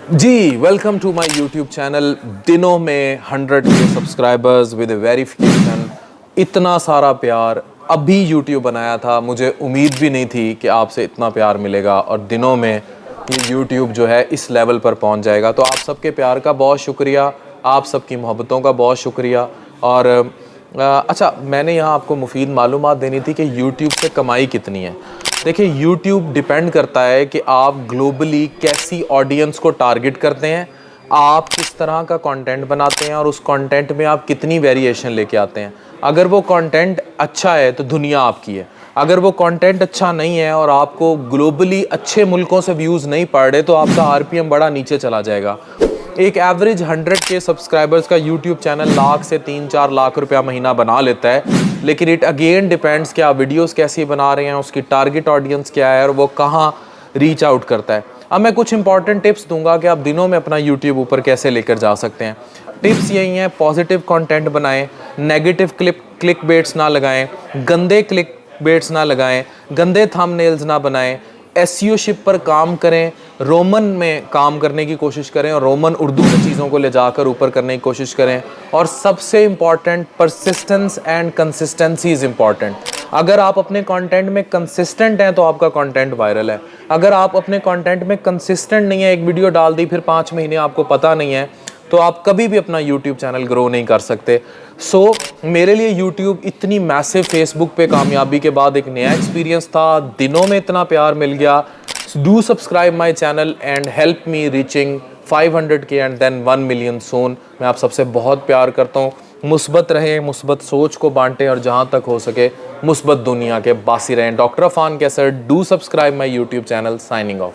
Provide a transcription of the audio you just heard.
Ji, welcome to my YouTube channel. दिनों में 100K subscribers with verification, इतना सारा प्यार। अभी यूट्यूब बनाया था, मुझे उम्मीद भी नहीं थी कि आपसे इतना प्यार मिलेगा और दिनों में ये यूट्यूब जो है इस लेवल पर पहुंच जाएगा। तो आप सबके प्यार का बहुत शुक्रिया, आप सबकी मोहब्बतों का बहुत शुक्रिया। और अच्छा, मैंने यहाँ आपको मुफीद मालूमात देनी थी कि यूट्यूब से कमाई कितनी है। देखिए, यूट्यूब डिपेंड करता है कि आप ग्लोबली कैसी ऑडियंस को टारगेट करते हैं, आप किस तरह का कंटेंट बनाते हैं और उस कंटेंट में आप कितनी वेरिएशन लेके आते हैं। अगर वो कंटेंट अच्छा है तो दुनिया आपकी है, अगर वो कंटेंट अच्छा नहीं है और आपको ग्लोबली अच्छे मुल्कों से व्यूज़ नहीं पड़ रहे तो आपका आरपीएम बड़ा नीचे चला जाएगा। एक एवरेज 100K सब्सक्राइबर्स का यूट्यूब चैनल लाख से 3-4 लाख रुपया महीना बना लेता है, लेकिन इट अगेन डिपेंड्स कि आप वीडियोस कैसी बना रहे हैं, उसकी टारगेट ऑडियंस क्या है और वो कहाँ रीच आउट करता है। अब मैं कुछ इंपॉर्टेंट टिप्स दूंगा कि आप दिनों में अपना यूट्यूब ऊपर कैसे लेकर जा सकते हैं। टिप्स यही हैं, पॉजिटिव कंटेंट बनाएं, नेगेटिव क्लिक बेट्स ना लगाएं, गंदे क्लिक बेट्स ना लगाएं, गंदे थंबनेल्स ना बनाएं, एसईओ शिप पर काम करें, रोमन में काम करने की कोशिश करें और रोमन उर्दू में चीज़ों को ले जाकर ऊपर करने की कोशिश करें। और सबसे important, persistence and consistency is important. अगर आप अपने कंटेंट में कंसिस्टेंट हैं तो आपका कंटेंट वायरल है। अगर आप अपने कंटेंट में कंसिस्टेंट नहीं है, एक वीडियो डाल दी फिर 5 महीने आपको पता नहीं है, तो आप कभी भी अपना यूट्यूब चैनल ग्रो नहीं कर सकते। सो मेरे लिए यूट्यूब इतनी मैसिव, फेसबुक पे कामयाबी के बाद एक नया एक्सपीरियंस था। दिनों में इतना प्यार मिल गया। Do subscribe my channel and help me reaching 500K and then 1 million soon. मैं आप सबसे बहुत प्यार करता हूँ। मुस्बत रहें, मुस्बत सोच को बांटें और जहाँ तक हो सके मुस्बत दुनिया के बासी रहें। Doctor Afan Qaiser, do subscribe my YouTube channel. Signing of.